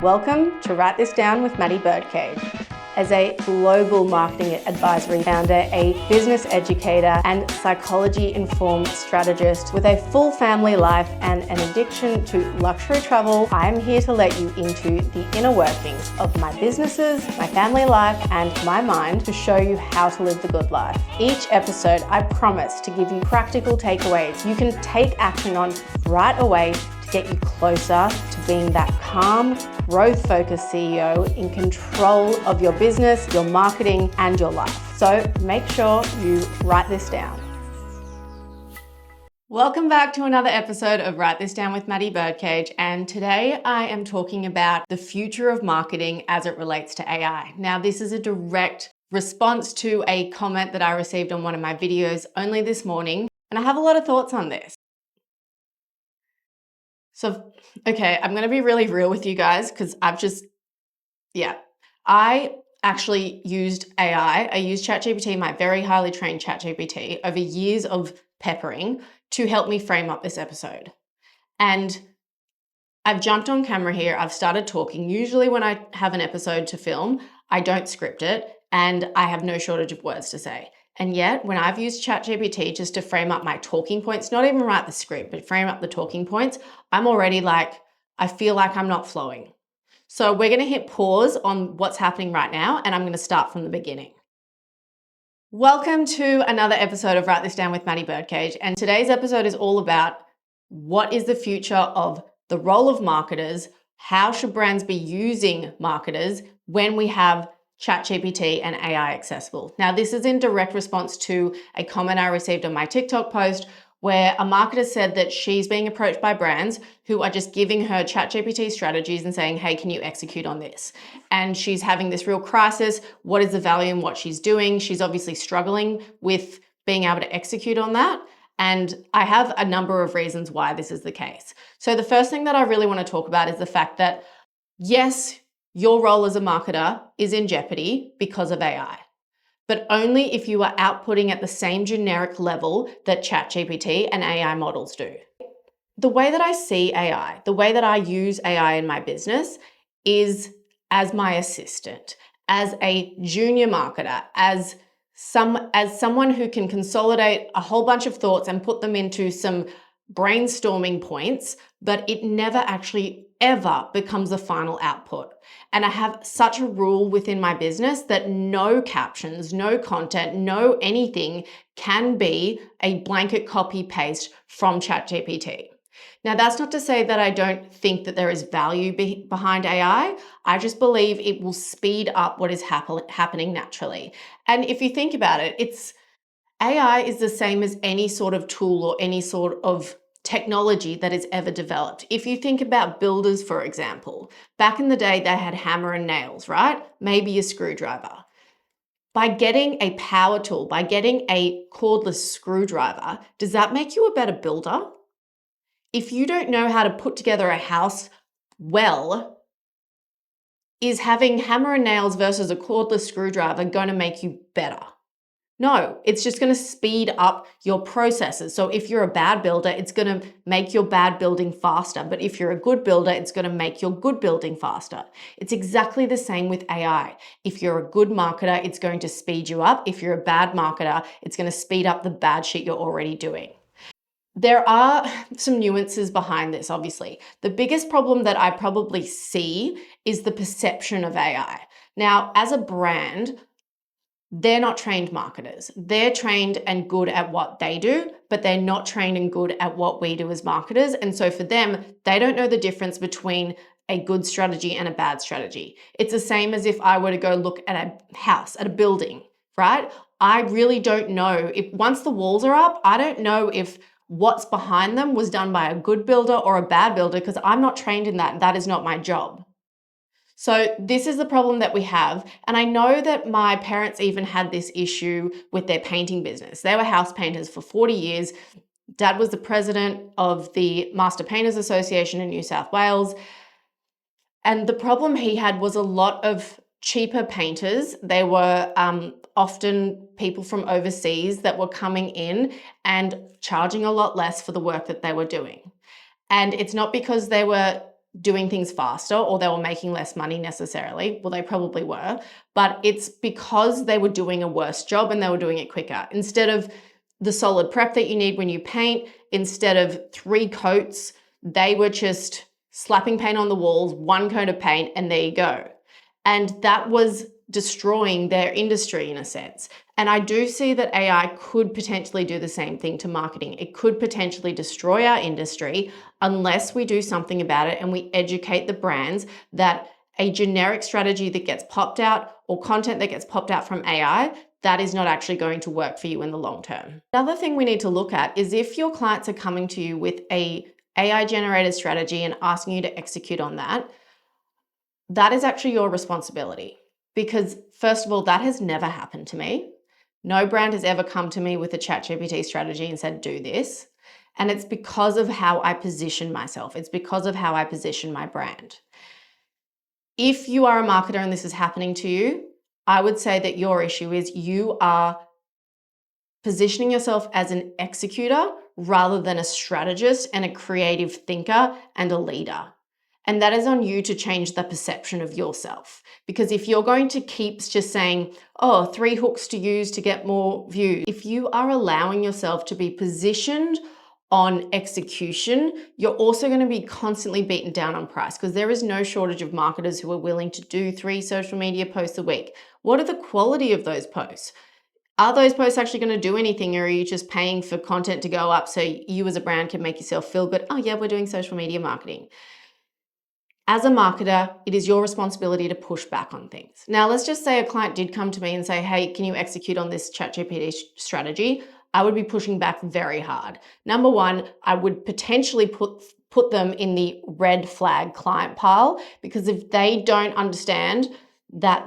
Welcome to Write This Down with Maddie Birdcage. As a global marketing advisory founder, a business educator, and psychology-informed strategist with a full family life and an addiction to luxury travel, I'm here to let you into the inner workings of my businesses, my family life, and my mind to show you how to live the good life. Each episode, I promise to give you practical takeaways you can take action on right away to get you closer to being that calm, growth-focused CEO in control of your business, your marketing, and your life. So make sure you write this down. Welcome back to another episode of Write This Down with Maddie Birdcage, and today I am talking about the future of marketing as it relates to AI. Now, this is a direct response to a comment that I received on one of my videos only this morning, and I have a lot of thoughts on this. So, okay, I'm going to be really real with you guys because I actually used AI. I used ChatGPT, my very highly trained ChatGPT, over years of peppering to help me frame up this episode. And I've jumped on camera here. I've started talking. Usually when I have an episode to film, I don't script it and I have no shortage of words to say. And yet, when I've used ChatGPT just to frame up my talking points, not even write the script, but frame up the talking points, I'm already I feel like I'm not flowing. So we're going to hit pause on what's happening right now, and I'm going to start from the beginning. Welcome to another episode of Write This Down with Maddie Birdcage. And today's episode is all about what is the future of the role of marketers, how should brands be using marketers when we have ChatGPT and AI accessible. Now, this is in direct response to a comment I received on my TikTok post where a marketer said that she's being approached by brands who are just giving her ChatGPT strategies and saying, hey, can you execute on this? And she's having this real crisis. What is the value in what she's doing? She's obviously struggling with being able to execute on that. And I have a number of reasons why this is the case. So the first thing that I really want to talk about is the fact that, yes, your role as a marketer is in jeopardy because of AI, but only if you are outputting at the same generic level that ChatGPT and AI models do. The way that I see AI, the way that I use AI in my business is as my assistant, as a junior marketer, as someone who can consolidate a whole bunch of thoughts and put them into some brainstorming points, but it never actually ever becomes the final output. And I have such a rule within my business that no captions, no content, no anything can be a blanket copy paste from ChatGPT. Now, that's not to say that I don't think that there is value behind AI. I just believe it will speed up what is happening naturally. And if you think about it, AI is the same as any sort of tool or any sort of technology that is ever developed. If you think about builders, for example, back in the day, they had hammer and nails, right? Maybe a screwdriver. By getting a power tool, by getting a cordless screwdriver, does that make you a better builder? If you don't know how to put together a house well, is having hammer and nails versus a cordless screwdriver going to make you better? No, it's just going to speed up your processes. So if you're a bad builder, it's going to make your bad building faster. But if you're a good builder, it's going to make your good building faster. It's exactly the same with AI. If you're a good marketer, it's going to speed you up. If you're a bad marketer, it's going to speed up the bad shit you're already doing. There are some nuances behind this, obviously. The biggest problem that I probably see is the perception of AI. Now, as a brand, they're not trained marketers. They're trained and good at what they do, but they're not trained and good at what we do as marketers. And so for them, they don't know the difference between a good strategy and a bad strategy. It's the same as if I were to go look at a house, at a building, right? I really don't know if once the walls are up, I don't know if what's behind them was done by a good builder or a bad builder because I'm not trained in that. That is not my job. So this is the problem that we have. And I know that my parents even had this issue with their painting business. They were house painters for 40 years. Dad was the president of the Master Painters Association in New South Wales. And the problem he had was a lot of cheaper painters. They were often people from overseas that were coming in and charging a lot less for the work that they were doing. And it's not because they were doing things faster or they were making less money necessarily. Well, they probably were, but it's because they were doing a worse job and they were doing it quicker. Instead of the solid prep that you need when you paint, instead of 3 coats, they were just slapping paint on the walls, 1 coat of paint, and there you go. And that was destroying their industry in a sense. And I do see that AI could potentially do the same thing to marketing. It could potentially destroy our industry unless we do something about it and we educate the brands that a generic strategy that gets popped out or content that gets popped out from AI, that is not actually going to work for you in the long term. Another thing we need to look at is if your clients are coming to you with a AI generated strategy and asking you to execute on that, that is actually your responsibility. Because first of all, that has never happened to me. No brand has ever come to me with a ChatGPT strategy and said, do this. And it's because of how I position myself. It's because of how I position my brand. If you are a marketer and this is happening to you, I would say that your issue is you are positioning yourself as an executor rather than a strategist and a creative thinker and a leader. And that is on you to change the perception of yourself. Because if you're going to keep just saying, oh, 3 hooks to use to get more views, if you are allowing yourself to be positioned on execution, you're also going to be constantly beaten down on price because there is no shortage of marketers who are willing to do 3 social media posts a week. What are the quality of those posts? Are those posts actually going to do anything, or are you just paying for content to go up so you as a brand can make yourself feel good? Oh yeah, we're doing social media marketing. As a marketer, it is your responsibility to push back on things. Now, let's just say a client did come to me and say, hey, can you execute on this ChatGPT strategy? I would be pushing back very hard. Number one, I would potentially put them in the red flag client pile, because if they don't understand that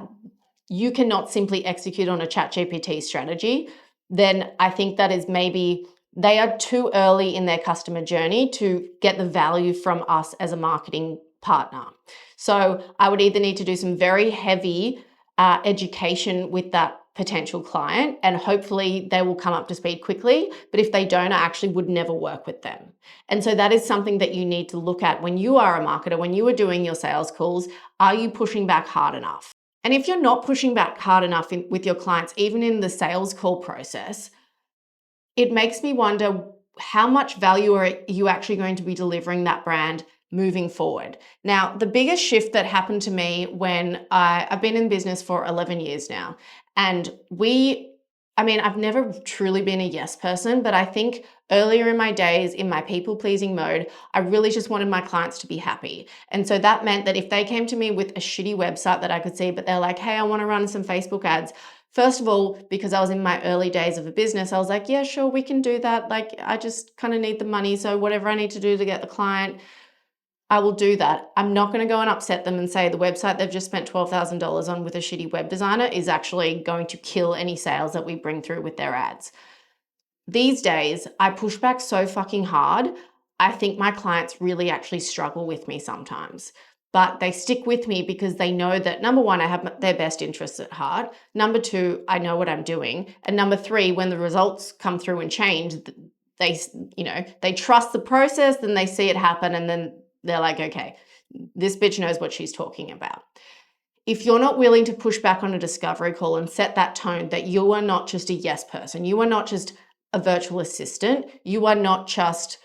you cannot simply execute on a ChatGPT strategy, then I think that is maybe they are too early in their customer journey to get the value from us as a marketing partner. So I would either need to do some very heavy education with that potential client, and hopefully they will come up to speed quickly. But if they don't, I actually would never work with them. And so that is something that you need to look at when you are a marketer, when you are doing your sales calls. Are you pushing back hard enough? And if you're not pushing back hard enough with your clients, even in the sales call process, it makes me wonder how much value are you actually going to be delivering that brand moving forward. Now, the biggest shift that happened to me when I've been in business for 11 years now, and I've never truly been a yes person, but I think earlier in my days, in my people-pleasing mode, I really just wanted my clients to be happy. And so that meant that if they came to me with a shitty website that I could see, but they're like, hey, I want to run some Facebook ads. First of all, because I was in my early days of a business, I was like, yeah, sure, we can do that. Like, I just kind of need the money. So whatever I need to do to get the client, I will do that. I'm not going to go and upset them and say the website they've just spent $12,000 on with a shitty web designer is actually going to kill any sales that we bring through with their ads. These days, I push back so fucking hard. I think my clients really actually struggle with me sometimes, but they stick with me because they know that, number one, I have their best interests at heart. Number two, I know what I'm doing. And number three, when the results come through and change, they trust the process, then they see it happen, and then they're like, okay, this bitch knows what she's talking about. If you're not willing to push back on a discovery call and set that tone that you are not just a yes person, you are not just a virtual assistant, you are not just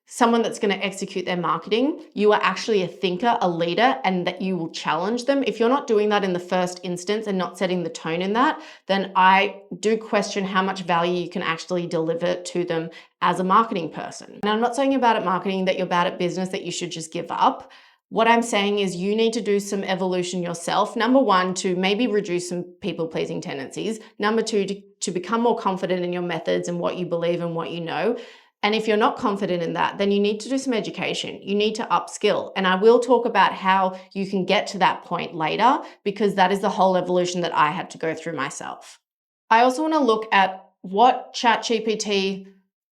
someone that's going to execute their marketing, you are actually a thinker, a leader, and that you will challenge them. If you're not doing that in the first instance and not setting the tone in that, then I do question how much value you can actually deliver to them as a marketing person. And I'm not saying you're bad at marketing, that you're bad at business, that you should just give up. What I'm saying is you need to do some evolution yourself. Number one, to maybe reduce some people-pleasing tendencies. Number two, to become more confident in your methods and what you believe and what you know. And if you're not confident in that, then you need to do some education. You need to upskill. And I will talk about how you can get to that point later, because that is the whole evolution that I had to go through myself. I also want to look at what ChatGPT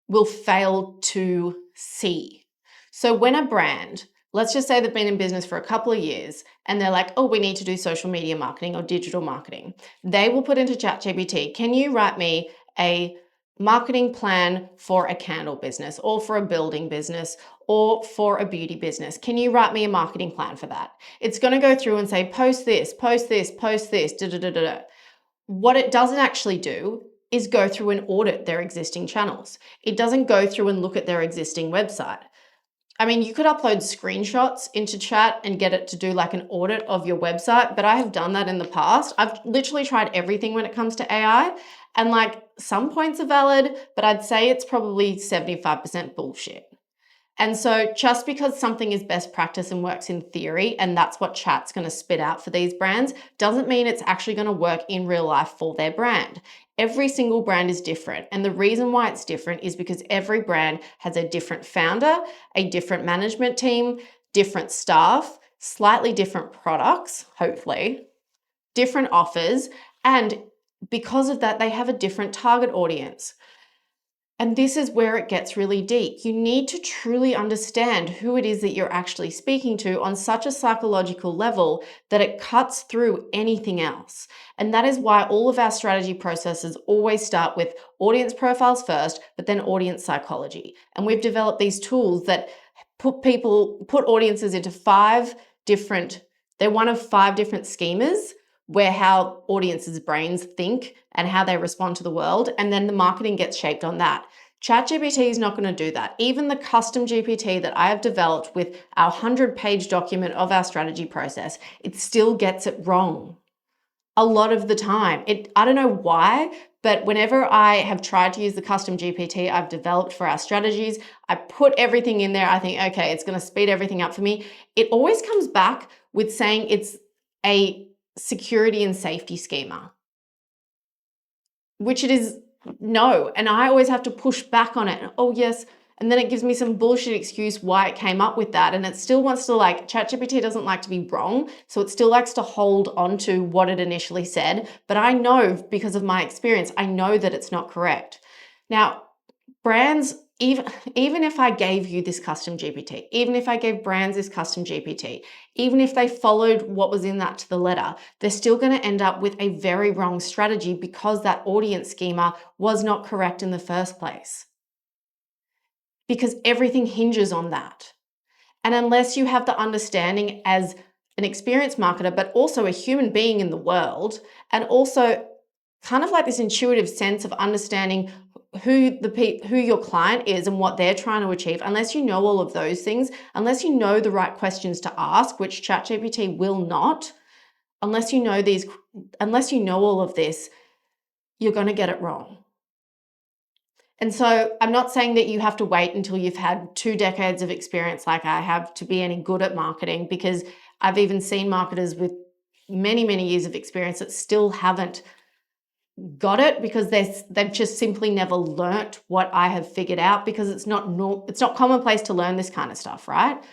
will fail to see. So when a brand, let's just say they've been in business for a couple of years and they're like, oh, we need to do social media marketing or digital marketing. They will put into ChatGPT, can you write me a marketing plan for a candle business or for a building business or for a beauty business. Can you write me a marketing plan for that? It's going to go through and say, post this, post this, post this, da da da da da. What it doesn't actually do is go through and audit their existing channels. It doesn't go through and look at their existing website. I mean, you could upload screenshots into chat and get it to do like an audit of your website, but I have done that in the past. I've literally tried everything when it comes to AI, and like some points are valid, but I'd say it's probably 75% bullshit. And so just because something is best practice and works in theory, and that's what chat's going to spit out for these brands, doesn't mean it's actually going to work in real life for their brand. Every single brand is different. And the reason why it's different is because every brand has a different founder, a different management team, different staff, slightly different products, hopefully, different offers. And because of that, they have a different target audience. And this is where it gets really deep. You need to truly understand who it is that you're actually speaking to on such a psychological level that it cuts through anything else. And that is why all of our strategy processes always start with audience profiles first, but then audience psychology. And we've developed these tools that put audiences into they're one of 5 different schemas where how audiences' brains think and how they respond to the world, and then the marketing gets shaped on that. ChatGPT is not going to do that. Even the custom GPT that I have developed with our 100-page document of our strategy process, it still gets it wrong a lot of the time. I don't know why, but whenever I have tried to use the custom GPT I've developed for our strategies, I put everything in there. I think, okay, it's going to speed everything up for me. It always comes back with saying it's a security and safety schema, which it is no. And I always have to push back on it. Oh, yes. And then it gives me some bullshit excuse why it came up with that. And it still wants to ChatGPT doesn't like to be wrong. So it still likes to hold on to what it initially said. But I know, because of my experience, I know that it's not correct. Now, brands, even if I gave you this custom GPT, even if I gave brands this custom GPT, even if they followed what was in that to the letter, they're still going to end up with a very wrong strategy because that audience schema was not correct in the first place. Because everything hinges on that. And unless you have the understanding as an experienced marketer, but also a human being in the world, and also kind of like this intuitive sense of understanding who your client is and what they're trying to achieve, unless you know all of those things, unless you know the right questions to ask, which ChatGPT will not, unless you know all of this, you're going to get it wrong. And so I'm not saying that you have to wait until you've had 2 decades of experience like I have to be any good at marketing, because I've even seen marketers with many, many years of experience that still haven't got it because they've just simply never learnt what I have figured out, because it's not commonplace to learn this kind of stuff, right?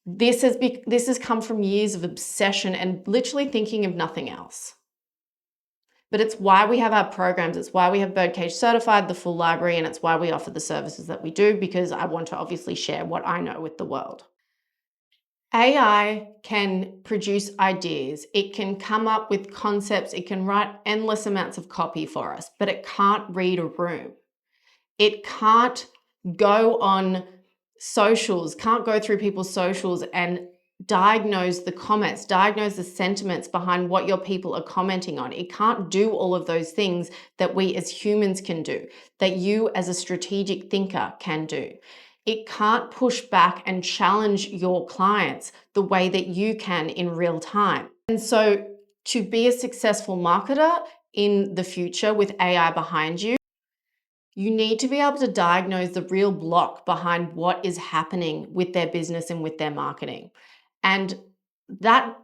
This has come from years of obsession and literally thinking of nothing else. But it's why we have our programs, it's why we have Birdcage Certified, the full library, and it's why we offer the services that we do, because I want to obviously share what I know with the world. AI can produce ideas, it can come up with concepts, it can write endless amounts of copy for us, but it can't read a room. It can't go on socials, can't go through people's socials and diagnose the comments, diagnose the sentiments behind what your people are commenting on. It can't do all of those things that we as humans can do, that you as a strategic thinker can do. It can't push back and challenge your clients the way that you can in real time. And so to be a successful marketer in the future with AI behind you, you need to be able to diagnose the real block behind what is happening with their business and with their marketing. And that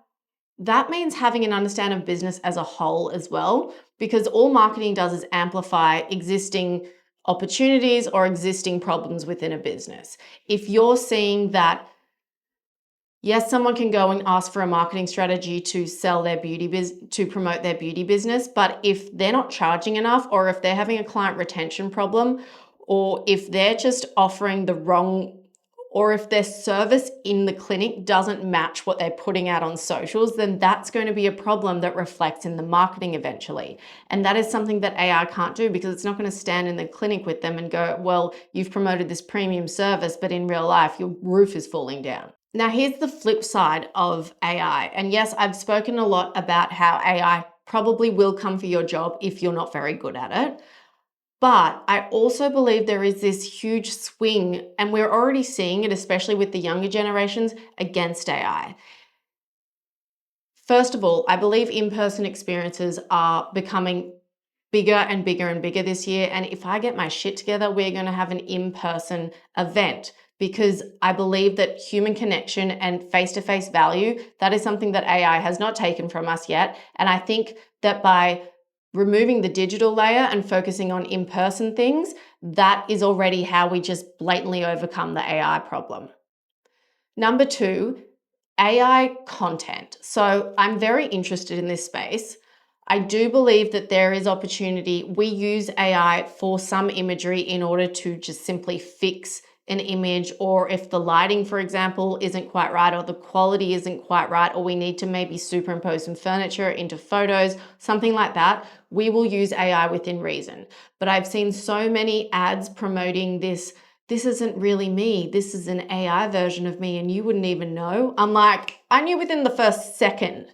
means having an understanding of business as a whole as well, because all marketing does is amplify existing opportunities or existing problems within a business. If you're seeing that, yes, someone can go and ask for a marketing strategy to sell their to promote their beauty business, but if they're not charging enough, or if they're having a client retention problem, or if they're just offering the wrong or if their service in the clinic doesn't match what they're putting out on socials, then that's going to be a problem that reflects in the marketing eventually. And that is something that AI can't do, because it's not going to stand in the clinic with them and go, well, you've promoted this premium service, but in real life, your roof is falling down. Now, here's the flip side of AI. And yes, I've spoken a lot about how AI probably will come for your job if you're not very good at it. But I also believe there is this huge swing, and we're already seeing it, especially with the younger generations, against AI. First of all, I believe in-person experiences are becoming bigger and bigger and bigger this year. And if I get my shit together, we're going to have an in-person event, because I believe that human connection and face-to-face value, that is something that AI has not taken from us yet. And I think that by removing the digital layer and focusing on in-person things, that is already how we just blatantly overcome the AI problem. Number two, AI content. So I'm very interested in this space. I do believe that there is opportunity. We use AI for some imagery in order to just simply fix an image, or if the lighting, for example, isn't quite right, or the quality isn't quite right, or we need to maybe superimpose some furniture into photos, something like that, we will use AI within reason. But I've seen so many ads promoting this isn't really me, this is an AI version of me and you wouldn't even know. I'm like, I knew within the first second.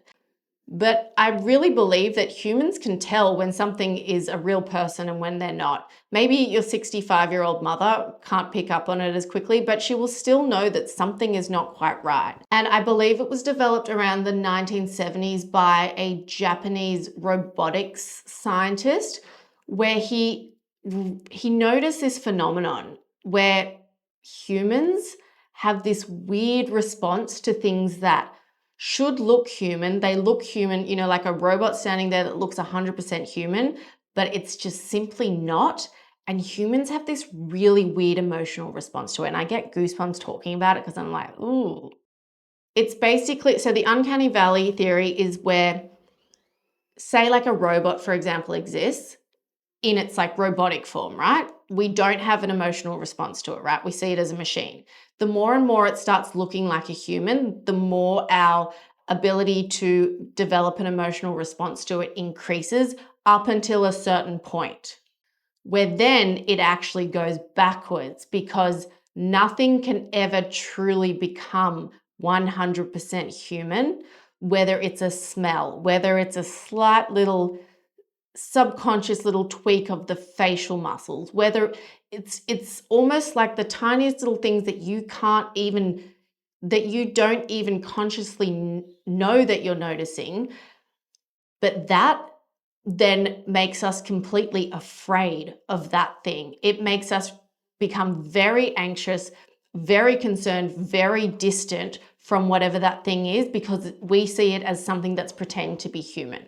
But I really believe that humans can tell when something is a real person and when they're not. Maybe your 65-year-old mother can't pick up on it as quickly, but she will still know that something is not quite right. And I believe it was developed around the 1970s by a Japanese robotics scientist, where he noticed this phenomenon where humans have this weird response to things that should look human. They look human, like a robot standing there that looks 100% human, but it's just simply not. And humans have this really weird emotional response to it. And I get goosebumps talking about it because I'm like, ooh. It's basically, so the uncanny valley theory is where, say like a robot, for example, exists in its like robotic form, right? We don't have an emotional response to it, right? We see it as a machine. The more and more it starts looking like a human, the more our ability to develop an emotional response to it increases up until a certain point, where then it actually goes backwards, because nothing can ever truly become 100% human, whether it's a smell, whether it's a slight little subconscious little tweak of the facial muscles, whether it's almost like the tiniest little things that you don't even consciously know that you're noticing, but that then makes us completely afraid of that thing. It makes us become very anxious, very concerned, very distant from whatever that thing is, because we see it as something that's pretending to be human.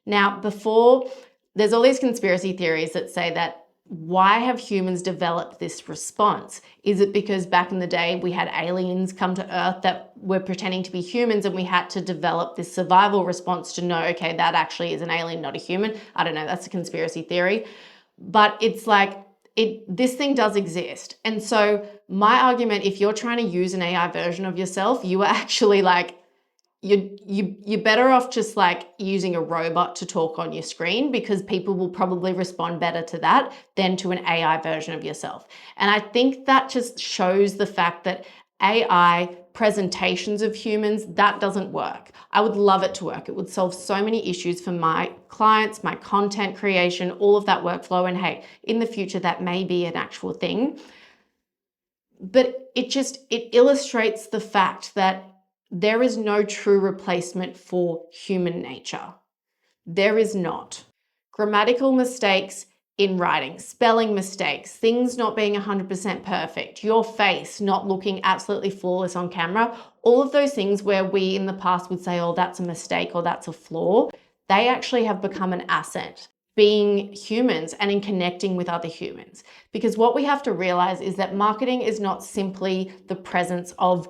Now, there's all these conspiracy theories that say that, why have humans developed this response? Is it because back in the day we had aliens come to Earth that were pretending to be humans and we had to develop this survival response to know, okay, that actually is an alien, not a human? I don't know, that's a conspiracy theory. But it's like, this thing does exist. And so my argument, if you're trying to use an AI version of yourself, you are actually like, you're better off just like using a robot to talk on your screen, because people will probably respond better to that than to an AI version of yourself. And I think that just shows the fact that AI presentations of humans, that doesn't work. I would love it to work. It would solve so many issues for my clients, my content creation, all of that workflow. And hey, in the future, that may be an actual thing. But it illustrates the fact that there is no true replacement for human nature. There is not. Grammatical mistakes in writing, spelling mistakes, things not being 100% perfect, your face not looking absolutely flawless on camera, all of those things where we in the past would say, oh, that's a mistake or that's a flaw, they actually have become an asset being humans and in connecting with other humans. Because what we have to realize is that marketing is not simply the presence of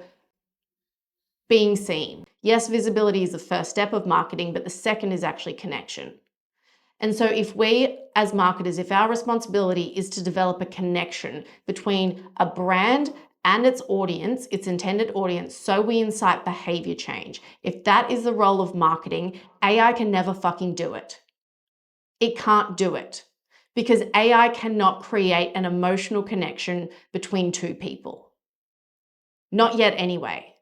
being seen. Yes, visibility is the first step of marketing, but the second is actually connection. And so if we as marketers, if our responsibility is to develop a connection between a brand and its audience, its intended audience, so we incite behavior change. If that is the role of marketing, AI can never fucking do it. It can't do it because AI cannot create an emotional connection between two people. Not yet anyway.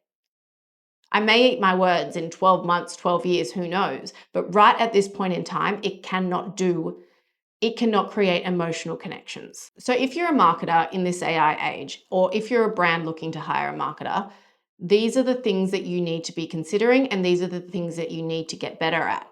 I may eat my words in 12 months, 12 years, who knows? But right at this point in time, it cannot create emotional connections. So if you're a marketer in this AI age, or if you're a brand looking to hire a marketer, these are the things that you need to be considering, and these are the things that you need to get better at.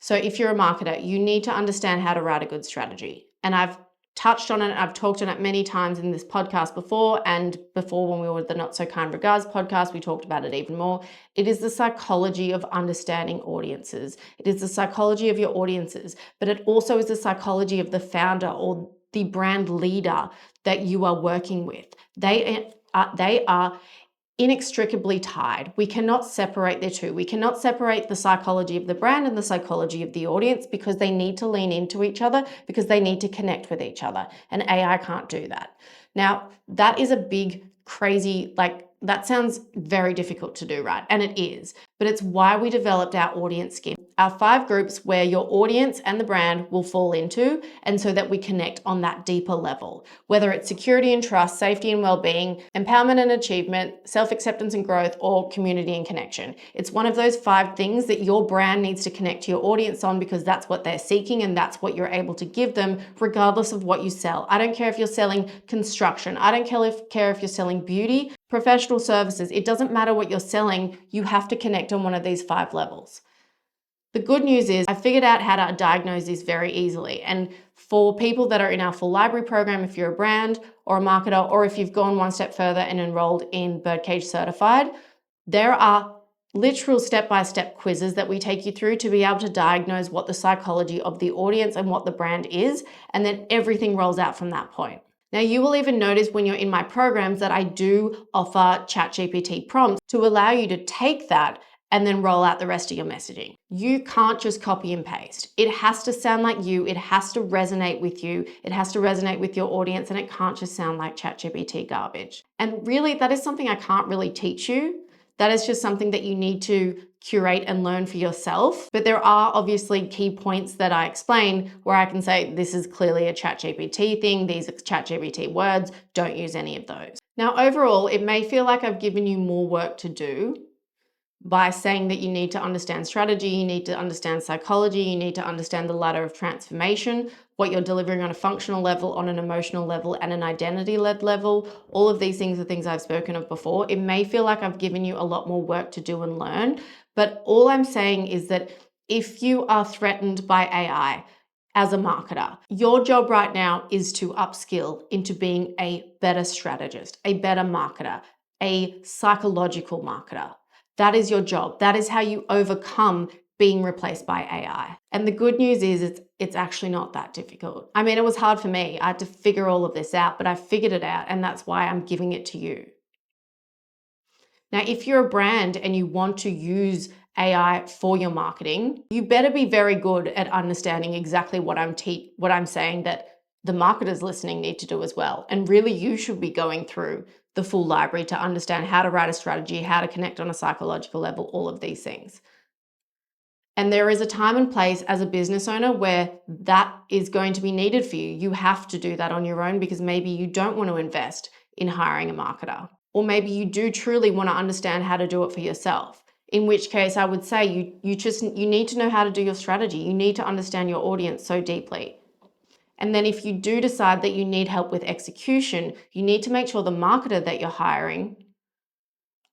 So if you're a marketer, you need to understand how to write a good strategy. And I've touched on it, I've talked on it many times in this podcast before, and before when we were the Not So Kind Regards podcast, we talked about it even more. It is the psychology of understanding audiences. It is the psychology of your audiences, but it also is the psychology of the founder or the brand leader that you are working with. They are inextricably tied. We cannot separate the two. We cannot separate the psychology of the brand and the psychology of the audience because they need to lean into each other, because they need to connect with each other. And AI can't do that. Now, that is a big, crazy, that sounds very difficult to do, right? And it is, but it's why we developed our audience scheme, our 5 groups where your audience and the brand will fall into, and so that we connect on that deeper level, whether it's security and trust, safety and well-being, empowerment and achievement, self-acceptance and growth, or community and connection. It's one of those 5 things that your brand needs to connect to your audience on, because that's what they're seeking and that's what you're able to give them regardless of what you sell. I don't care if you're selling construction. I don't care if you're selling beauty, professional services. It doesn't matter what you're selling. You have to connect on one of these 5 levels. The good news is I figured out how to diagnose this very easily. And for people that are in our full library program, if you're a brand or a marketer, or if you've gone one step further and enrolled in Birdcage Certified, there are literal step-by-step quizzes that we take you through to be able to diagnose what the psychology of the audience and what the brand is. And then everything rolls out from that point. Now, you will even notice when you're in my programs that I do offer ChatGPT prompts to allow you to take that and then roll out the rest of your messaging. You can't just copy and paste. It has to sound like you, it has to resonate with you, it has to resonate with your audience, and it can't just sound like ChatGPT garbage. And really, that is something I can't really teach you. That is just something that you need to curate and learn for yourself. But there are obviously key points that I explain where I can say, this is clearly a ChatGPT thing, these are ChatGPT words, don't use any of those. Now, overall, it may feel like I've given you more work to do by saying that you need to understand strategy, you need to understand psychology, you need to understand the ladder of transformation, what you're delivering on a functional level, on an emotional level, and an identity-led level. All of these things are things I've spoken of before. It may feel like I've given you a lot more work to do and learn, but all I'm saying is that if you are threatened by AI as a marketer, your job right now is to upskill into being a better strategist, a better marketer, a psychological marketer. That is your job. That is how you overcome being replaced by AI. And the good news is it's actually not that difficult. I mean, it was hard for me. I had to figure all of this out, but I figured it out, and that's why I'm giving it to you. Now, if you're a brand and you want to use AI for your marketing, you better be very good at understanding exactly what I'm saying that the marketers listening need to do as well. And really, you should be going through the full library to understand how to write a strategy, how to connect on a psychological level, all of these things. And there is a time and place as a business owner where that is going to be needed for you. You have to do that on your own because maybe you don't want to invest in hiring a marketer. Or maybe you do truly want to understand how to do it for yourself. In which case I would say you need to know how to do your strategy. You need to understand your audience so deeply. And then if you do decide that you need help with execution, you need to make sure the marketer that you're hiring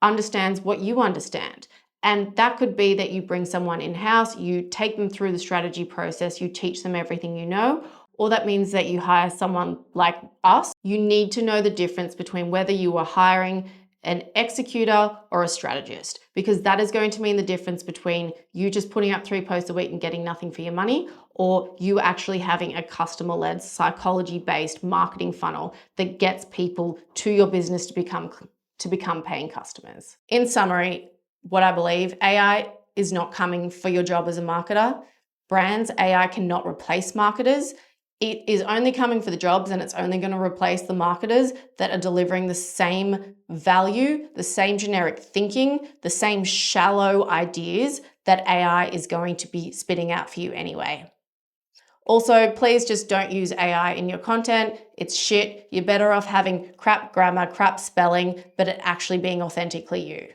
understands what you understand. And that could be that you bring someone in-house, you take them through the strategy process, you teach them everything you know, or that means that you hire someone like us. You need to know the difference between whether you are hiring an executor or a strategist, because that is going to mean the difference between you just putting up 3 posts a week and getting nothing for your money, or you actually having a customer-led, psychology-based marketing funnel that gets people to your business to become paying customers. In summary, what I believe, AI is not coming for your job as a marketer. Brands, AI cannot replace marketers. It is only coming for the jobs, and it's only going to replace the marketers that are delivering the same value, the same generic thinking, the same shallow ideas that AI is going to be spitting out for you anyway. Also, please just don't use AI in your content. It's shit. You're better off having crap grammar, crap spelling, but it actually being authentically you.